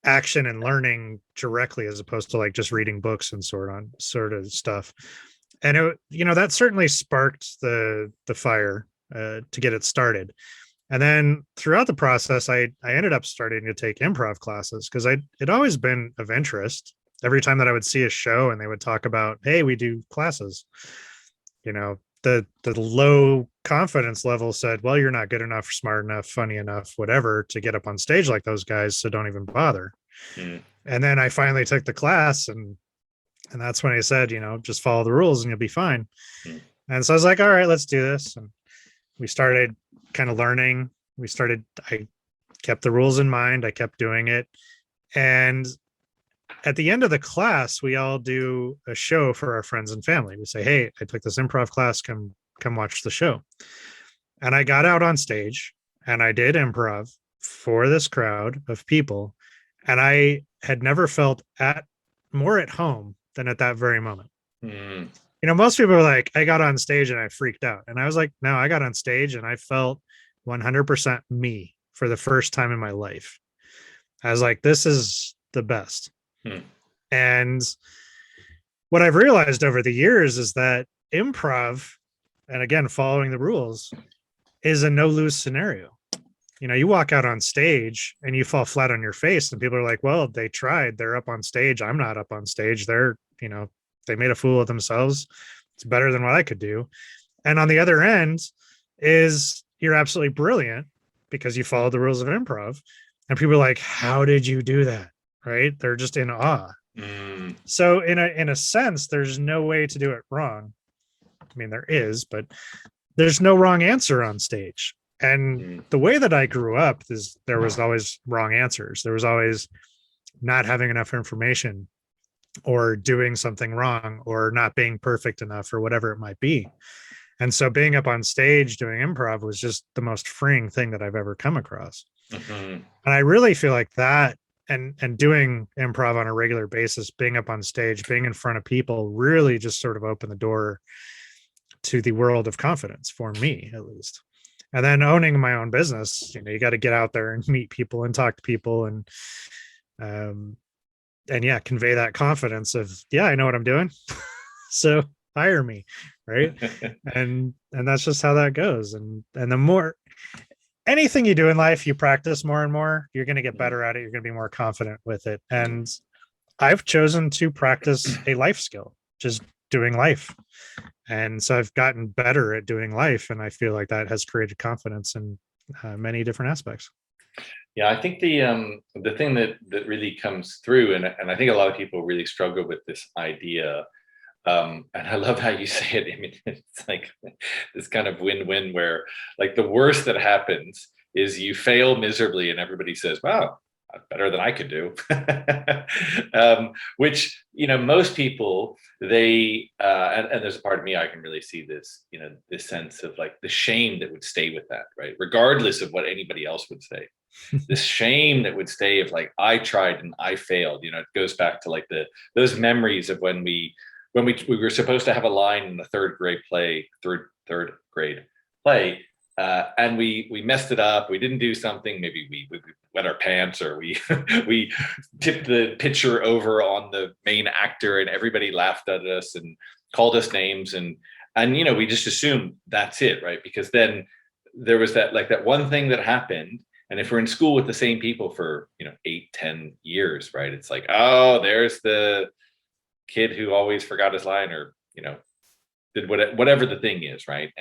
Speaker 3: action and learning directly as opposed to like just reading books and sort of stuff. And that certainly sparked the fire to get it started. And then throughout the process, I ended up starting to take improv classes because it'd always been of interest. Every time that I would see a show and they would talk about, hey, we do classes, the low confidence level said, well, you're not good enough, smart enough, funny enough, whatever, to get up on stage like those guys. So don't even bother. And then I finally took the class, and that's when I said, just follow the rules and you'll be fine. And so I was like, all right, let's do this. And we started kind of learning. I kept the rules in mind. I kept doing it. And at the end of the class, we all do a show for our friends and family. We say, hey, I took this improv class, come watch the show. And I got out on stage and I did improv for this crowd of people. And I had never felt more at home than at that very moment. Most people are like, I got on stage and I freaked out. And I was like, no, I got on stage and I felt 100% me for the first time in my life. I was like, this is the best. And what I've realized over the years is that improv, and again, following the rules, is a no-lose scenario. You walk out on stage and you fall flat on your face and people are like, well, they tried, they're up on stage. I'm not up on stage. They made a fool of themselves. It's better than what I could do. And on the other end, is you're absolutely brilliant because you followed the rules of improv. And people are like, how did you do that? Right? They're just in awe. So in a sense, there's no way to do it wrong. I mean, there is, but there's no wrong answer on stage. And the way that I grew up is there was always wrong answers. There was always not having enough information or doing something wrong or not being perfect enough or whatever it might be. And so being up on stage doing improv was just the most freeing thing that I've ever come across. And I really feel like that and doing improv on a regular basis, being up on stage, being in front of people really just sort of opened the door to the world of confidence for me, at least. And then owning my own business, you got to get out there and meet people and talk to people and yeah, convey that confidence of, yeah, I know what I'm doing. So hire me. Right. and that's just how that goes. And the more anything you do in life, you practice more and more, you're going to get better at it. You're going to be more confident with it. And I've chosen to practice a life skill, just doing life. And so I've gotten better at doing life. And I feel like that has created confidence in many different aspects.
Speaker 2: Yeah, I think the thing that really comes through, and I think a lot of people really struggle with this idea. And I love how you say it. I mean, it's like this kind of win-win where like the worst that happens is you fail miserably and everybody says, wow, better than I could do. Which, most people, they, and there's a part of me, I can really see this, this sense of like the shame that would stay with that, right? Regardless of what anybody else would say. This shame that would stay of like, I tried and I failed, it goes back to like those memories of when we were supposed to have a line in the third grade play, and we messed it up. We didn't do something. Maybe we wet our pants, or we we tipped the pitcher over on the main actor, and everybody laughed at us and called us names, and we just assumed that's it, right? Because then there was that one thing that happened. And if we're in school with the same people for 8-10 years, right? It's like, oh, there's the kid who always forgot his line, or did whatever the thing is, right?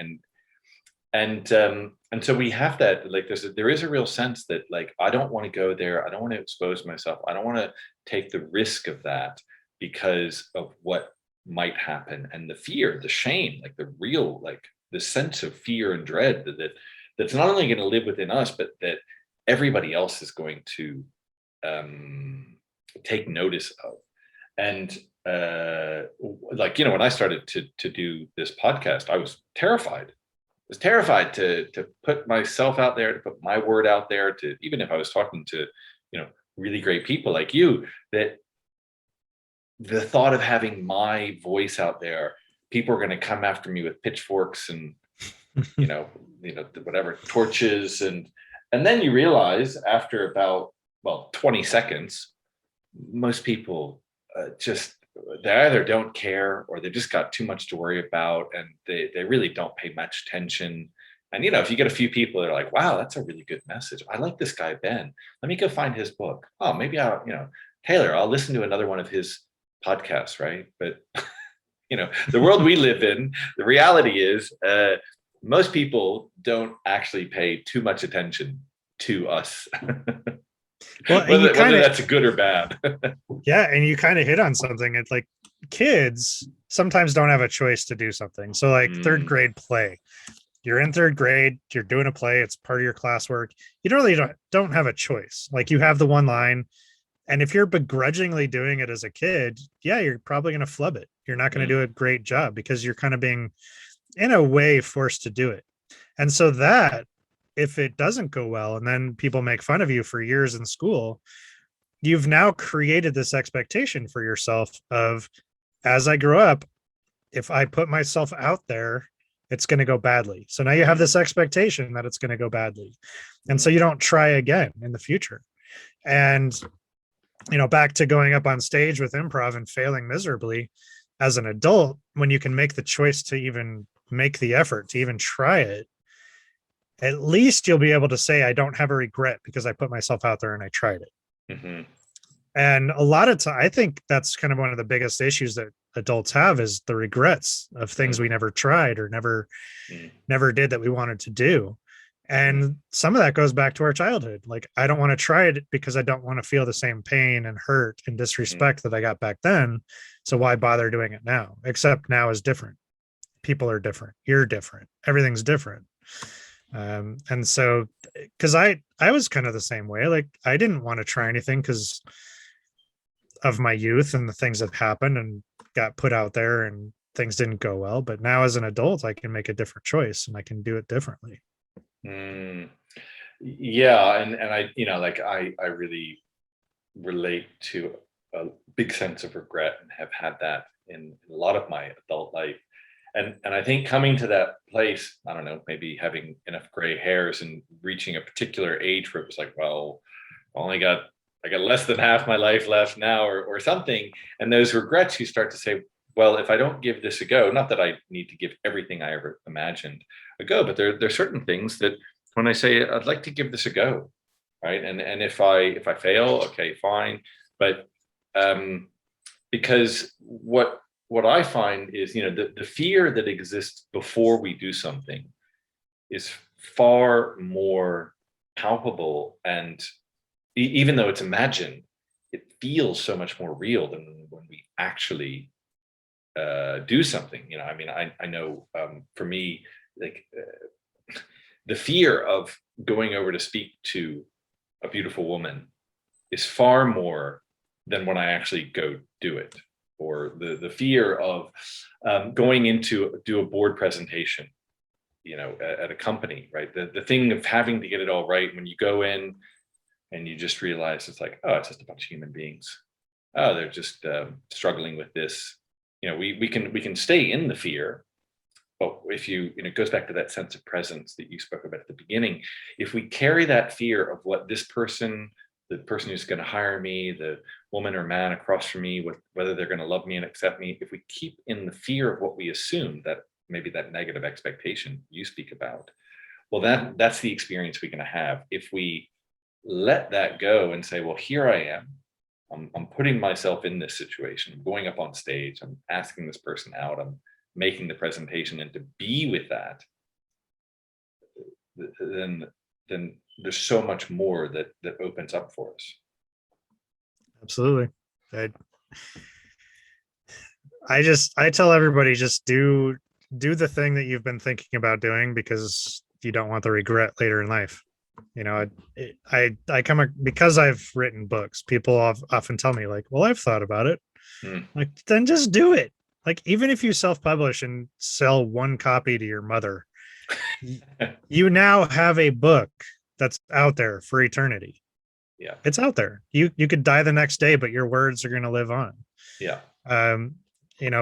Speaker 2: And so we have that, like there is a real sense that like I don't want to go there, I don't want to expose myself, I don't want to take the risk of that because of what might happen, and the fear, the shame, like the real, like the sense of fear and dread that's not only going to live within us, but that everybody else is going to take notice of. And when I started to do this podcast, I was terrified. I was terrified to put myself out there, to put my word out there, to even if I was talking to, really great people like you, that the thought of having my voice out there, people are going to come after me with pitchforks and, whatever, torches. And then you realize after about, 20 seconds, most people they either don't care or they just got too much to worry about, and they really don't pay much attention. And if you get a few people that are like, wow, that's a really good message, I like this guy Ben, let me go find his book. Oh, maybe I'll Taylor, I'll listen to another one of his podcasts, right? But the world we live in, the reality is most people don't actually pay too much attention to us. Well, whether that's good or bad.
Speaker 3: Yeah, and you kind of hit on something. It's like kids sometimes don't have a choice to do something. So like third grade play, you're in third grade, you're doing a play, it's part of your classwork. You don't have a choice. Like you have the one line, and if you're begrudgingly doing it as a kid, yeah, you're probably going to flub it. You're not going to do a great job because you're kind of being, in a way, forced to do it. And so that, if it doesn't go well and then people make fun of you for years in school, you've now created this expectation for yourself of, as I grow up, if I put myself out there, it's going to go badly. So now you have this expectation that it's going to go badly. And so you don't try again in the future. And, back to going up on stage with improv and failing miserably as an adult, when you can make the choice to even make the effort to even try it, at least you'll be able to say, I don't have a regret because I put myself out there and I tried it. And a lot of time, I think that's kind of one of the biggest issues that adults have is the regrets of things we never tried or never did that we wanted to do. And some of that goes back to our childhood. Like, I don't want to try it because I don't want to feel the same pain and hurt and disrespect that I got back then. So why bother doing it now? Except now is different. People are different. You're different. Everything's different. And so, because I was kind of the same way. Like, I didn't want to try anything because of my youth and the things that happened and got put out there and things didn't go well. But now as an adult, I can make a different choice and I can do it differently.
Speaker 2: Yeah, and I, like I really relate to a big sense of regret and have had that in a lot of my adult life. And I think coming to that place, I don't know, maybe having enough gray hairs and reaching a particular age where it was like, well, I got less than half my life left now, or something. And those regrets, you start to say, well, if I don't give this a go, not that I need to give everything I ever imagined a go, but there are certain things that when I say I'd like to give this a go, right? And if I fail, okay, fine. But because what I find is, the fear that exists before we do something is far more palpable, and even though it's imagined, it feels so much more real than when we actually do something. I know for me, like the fear of going over to speak to a beautiful woman is far more than when I actually go do it, or the fear of going into do a board presentation, at a company, right? The thing of having to get it all right when you go in and you just realize it's like, oh, it's just a bunch of human beings. Oh, they're just struggling with this. We can stay in the fear, but if it goes back to that sense of presence that you spoke about at the beginning. If we carry that fear of what this person, the person who's going to hire me, the woman or man across from me, whether they're going to love me and accept me, if we keep in the fear of what we assume, that maybe that negative expectation you speak about, well, that's the experience we're going to have. If we let that go and say, well, here I am. I'm putting myself in this situation. I'm going up on stage. I'm asking this person out. I'm making the presentation, and to be with that, then there's so much more that opens up for us.
Speaker 3: Absolutely. I tell everybody, just do the thing that you've been thinking about doing, because you don't want the regret later in life. I come, because I've written books, people often tell me, like, well, I've thought about it. Like, then just do it. Like, even if you self-publish and sell one copy to your mother, you now have a book that's out there for eternity.
Speaker 2: Yeah,
Speaker 3: it's out there. You could die the next day, but your words are going to live on.
Speaker 2: Yeah.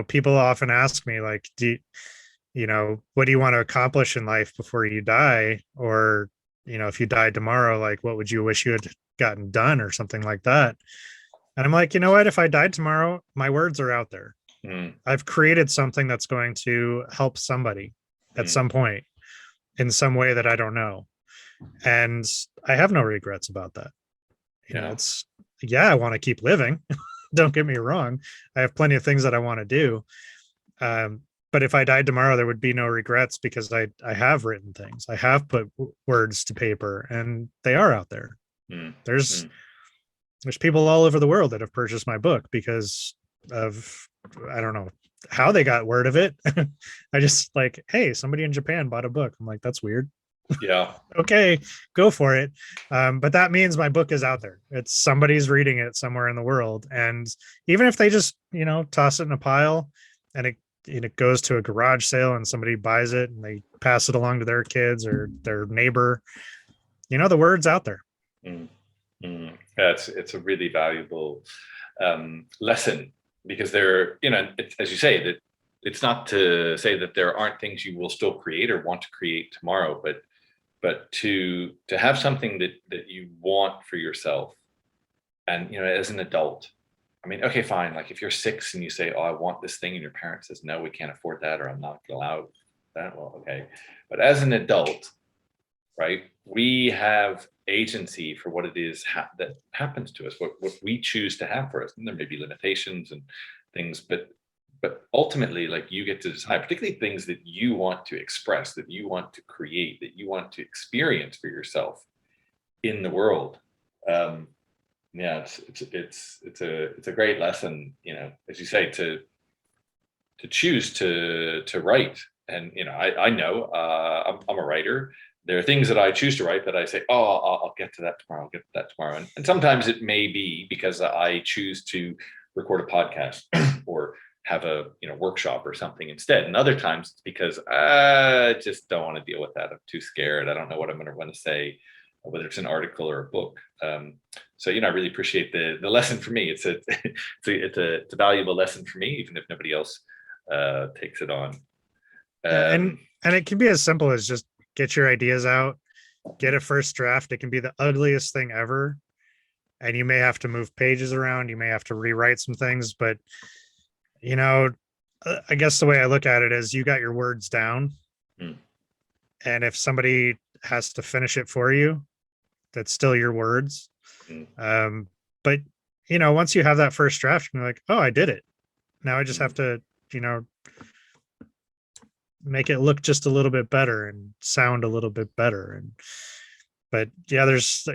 Speaker 3: People often ask me, like, what do you want to accomplish in life before you die? Or, if you died tomorrow, like, what would you wish you had gotten done, or something like that? And I'm like, you know what? If I died tomorrow, my words are out there. I've created something that's going to help somebody at some point in some way that I don't know. And I have no regrets about that. I want to keep living. Don't get me wrong. I have plenty of things that I want to do. But if I died tomorrow, there would be no regrets, because I have written things. I have put words to paper, and they are out there. There's people all over the world that have purchased my book because of, I don't know how they got word of it. I just, like, hey, somebody in Japan bought a book. I'm like, that's weird.
Speaker 2: Yeah.
Speaker 3: Okay, go for it. But that means my book is out there. It's somebody's reading it somewhere in the world. And even if they just, toss it in a pile, and it goes to a garage sale and somebody buys it and they pass it along to their kids or their neighbor, the word's out there.
Speaker 2: It's a really valuable lesson, because there, as you say, that it's not to say that there aren't things you will still create or want to create tomorrow, but to have something that you want for yourself. And as an adult, I mean, okay, fine, like if you're 6 and you say, oh, I want this thing, and your parent says, no, we can't afford that, or I'm not allowed that, well, okay. But as an adult, right, we have agency for what it is that happens to us, what we choose to have for us. And there may be limitations and things, but but ultimately, like, you get to decide, particularly things that you want to express, that you want to create, that you want to experience for yourself in the world. Yeah, it's a great lesson, as you say, to choose to write. And I know, I'm a writer. There are things that I choose to write that I say, oh, I'll get to that tomorrow. I'll get to that tomorrow. And sometimes it may be because I choose to record a podcast or have a workshop or something instead. And other times it's because I just don't want to deal with that. I'm too scared. I don't know what I'm going to want to say, whether it's an article or a book. So I really appreciate the lesson for me. It's a valuable lesson for me, even if nobody else takes it on.
Speaker 3: And it can be as simple as just get your ideas out, get a first draft. It can be the ugliest thing ever, and you may have to move pages around, you may have to rewrite some things, but I guess the way I look at it is you got your words down. And if somebody has to finish it for you, that's still your words. But once you have that first draft, you're like, oh, I did it. Now I just have to make it look just a little bit better and sound a little bit better. But yeah, there's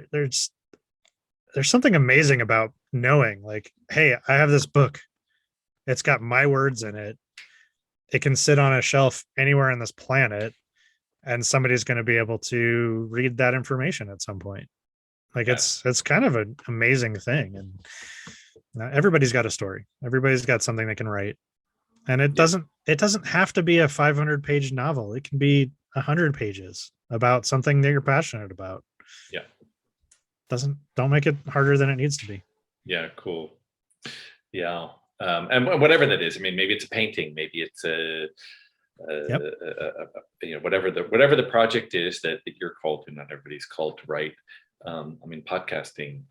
Speaker 3: something amazing about knowing, like, hey, I have this book, it's got my words in it, it can sit on a shelf anywhere on this planet, and somebody's going to be able to read that information at some point. Like, it's kind of an amazing thing. And everybody's got a story, everybody's got something they can write. And it doesn't have to be a 500-page novel. It can be 100 pages about something that you're passionate about.
Speaker 2: Yeah.
Speaker 3: Don't make it harder than it needs to be.
Speaker 2: Yeah. Cool. Yeah. And whatever that is, I mean, maybe it's a painting, maybe it's whatever the project is that you're called to. Not everybody's called to write. Podcasting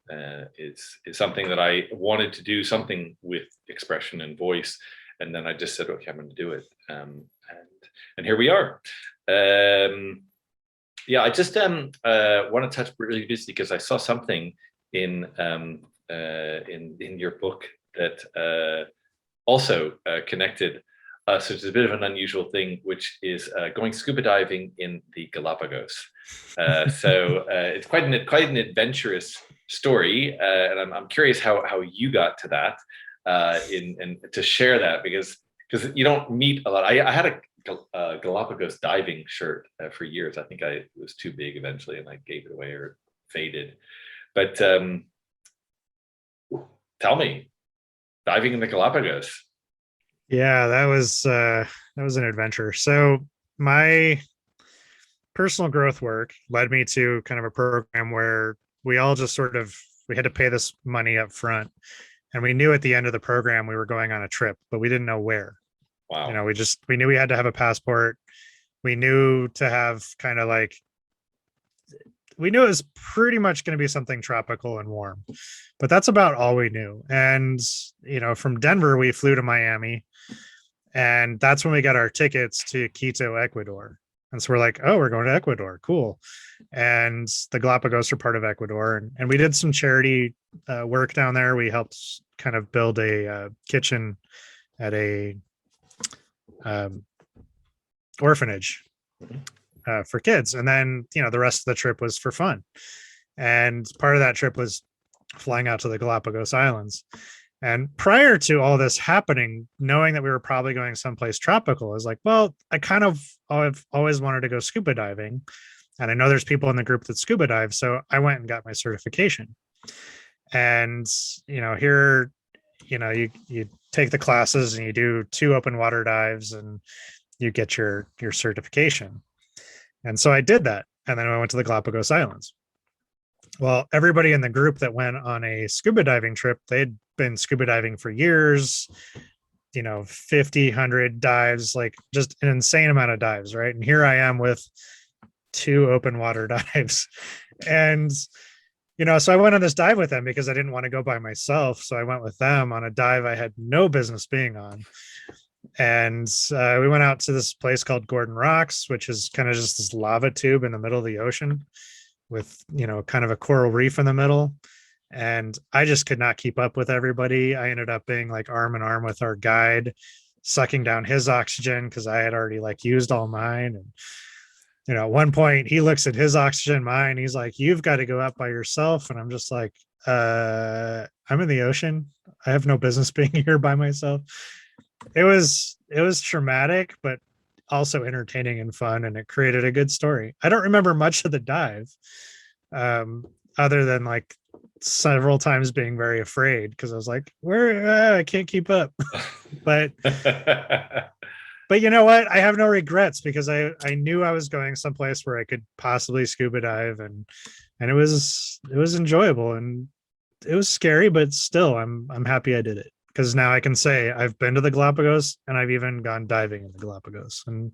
Speaker 2: is something that I wanted to do, something with expression and voice. And then I just said, okay, I'm going to do it. And here we are. I just want to touch really busy because I saw something in your book that also connected us, which is a bit of an unusual thing, which is going scuba diving in the Galapagos. So it's quite an adventurous story, and I'm curious how you got to that. And to share that, because you don't meet a lot. I had a Galapagos diving shirt for years. I think it was too big eventually, and I gave it away or faded. But tell me, diving in the Galapagos.
Speaker 3: Yeah, that was an adventure. So my personal growth work led me to kind of a program where we all just we had to pay this money up front. And we knew at the end of the program we were going on a trip, but we didn't know where.
Speaker 2: Wow.
Speaker 3: We knew we had to have a passport. We knew to have kind of like, we knew it was pretty much going to be something tropical and warm, but that's about all we knew. And, from Denver, we flew to Miami, and that's when we got our tickets to Quito, Ecuador. And so we're like, oh, we're going to Ecuador. Cool. And the Galapagos are part of Ecuador. And we did some charity work down there. We helped kind of build a kitchen at a orphanage for kids. And then, the rest of the trip was for fun. And part of that trip was flying out to the Galapagos Islands. And prior to all this happening, knowing that we were probably going someplace tropical, I was like, well, I've always wanted to go scuba diving. And I know there's people in the group that scuba dive. So I went and got my certification. And, here, you take the classes and you do 2 open water dives and you get your certification. And so I did that. And then I went to the Galapagos Islands. Well, everybody in the group that went on a scuba diving trip, they'd been scuba diving for years, 50, 100 dives, like just an insane amount of dives, right? And here I am with 2 open water dives. And, so I went on this dive with them because I didn't want to go by myself. So I went with them on a dive I had no business being on. And we went out to this place called Gordon Rocks, which is kind of just this lava tube in the middle of the ocean with, kind of a coral reef in the middle. And I just could not keep up with everybody. I ended up being like arm in arm with our guide. sucking down his oxygen because I had already like used all mine. And at one point he looks at his oxygen, mine, he's like, "You've got to go up by yourself." And I'm just like, I'm in the ocean. I have no business being here by myself. It was traumatic, but also entertaining and fun, and it created a good story. I don't remember much of the dive, other than like several times being very afraid because I was like, where I can't keep up. but you know what? I have no regrets because I knew I was going someplace where I could possibly scuba dive, and it was enjoyable, and it was scary, but still I'm happy I did it because now I can say I've been to the Galapagos and I've even gone diving in the Galapagos, and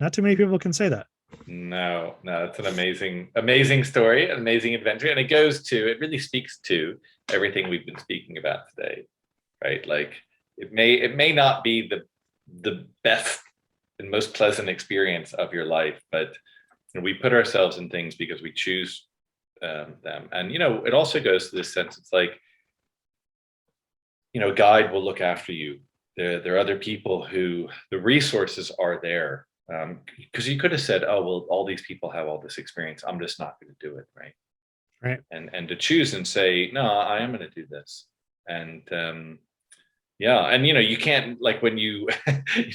Speaker 3: not too many people can say that.
Speaker 2: No, it's an amazing story, an amazing adventure. And it really speaks to everything we've been speaking about today, right? Like it may not be the best and most pleasant experience of your life, but we put ourselves in things because we choose them. And, it also goes to this sense, it's like, a guide will look after you. There are other people who the resources are there. Because you could have said, "Oh, well, all these people have all this experience. I'm just not going to do it," right?
Speaker 3: Right.
Speaker 2: And to choose and say, "No, I am going to do this," and and you can't, like, when you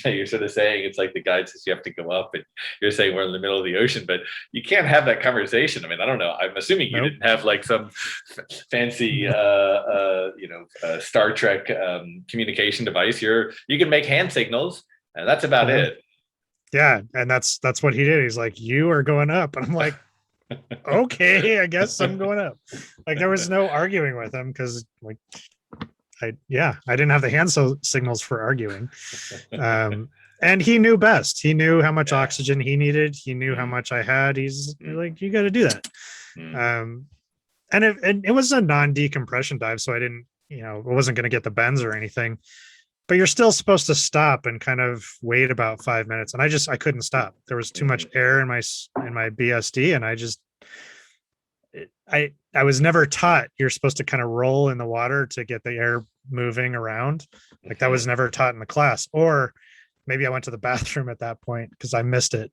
Speaker 2: you're sort of saying, it's like the guide says you have to go up, and you're saying we're in the middle of the ocean, but you can't have that conversation. I mean, I don't know. I'm assuming you didn't have like some fancy Star Trek communication device. You can make hand signals, and that's about it.
Speaker 3: Yeah, and that's what he did. He's like, "You are going up," and I'm like, "Okay, I guess I'm going up." Like there was no arguing with him because like I didn't have the hand signals for arguing. And he knew best. He knew how much oxygen he needed. He knew how much I had. He's like, "You got to do that." And it was a non-decompression dive, so I didn't, I wasn't going to get the bends or anything. But you're still supposed to stop and kind of wait about 5 minutes. And I couldn't stop. There was too much air in my BSD. And I was never taught you're supposed to kind of roll in the water to get the air moving around. Like that was never taught in the class, or maybe I went to the bathroom at that point because I missed it.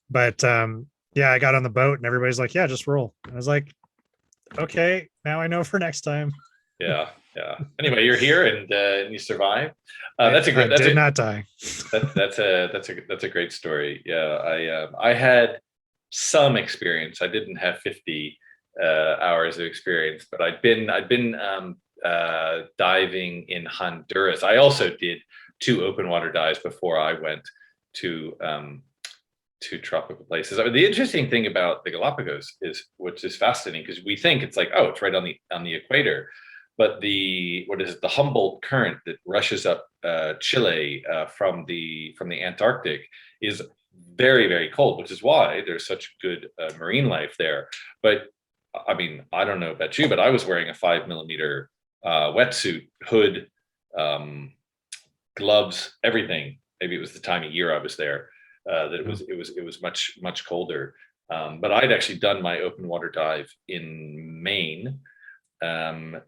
Speaker 3: But I got on the boat and everybody's like, "Yeah, just roll." And I was like, "Okay, now I know for next time."
Speaker 2: Yeah. Anyway, you're here and you survived. That's a great.
Speaker 3: I did not die.
Speaker 2: That's a great story. Yeah, I had some experience. I didn't have 50 hours of experience, but I'd been diving in Honduras. I also did 2 open water dives before I went to tropical places. I mean, the interesting thing about the Galapagos which is fascinating, because we think it's like, oh, it's right on the equator. But the Humboldt current that rushes up Chile from the Antarctic is very, very cold, which is why there's such good marine life there. But I mean, I don't know about you, but I was wearing a 5mm wetsuit, hood, gloves, everything. Maybe it was the time of year I was there that it was much, much colder. But I'd actually done my open water dive in Maine,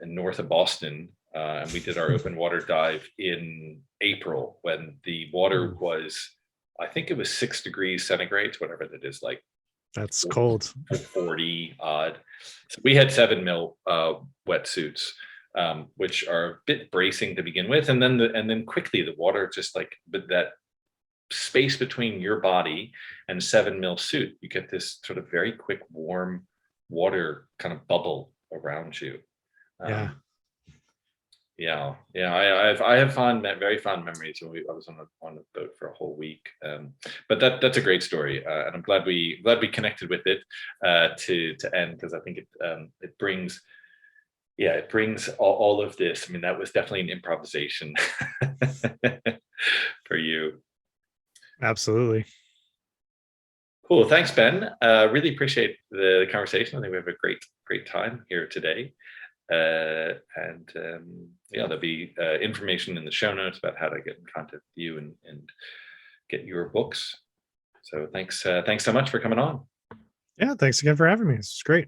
Speaker 2: north of Boston, and we did our open water dive in April when the water was, I think it was 6 degrees centigrade, whatever that is, like
Speaker 3: that's cold,
Speaker 2: 40 odd. So we had 7mm wetsuits, which are a bit bracing to begin with, and then quickly the water just like, but that space between your body and 7mm suit, you get this sort of very quick warm water kind of bubble around you. I have very fond memories when I was on a boat for a whole week. But that's a great story, and I'm glad we connected with it to end, because I think it brings all of this. I mean, that was definitely an improvisation for you.
Speaker 3: Absolutely.
Speaker 2: Cool. Thanks, Ben. Really appreciate the conversation. I think we have a great time here today. There'll be information in the show notes about how to get in contact with you and get your books. So thanks so much for coming on.
Speaker 3: Yeah, thanks again for having me. It's great.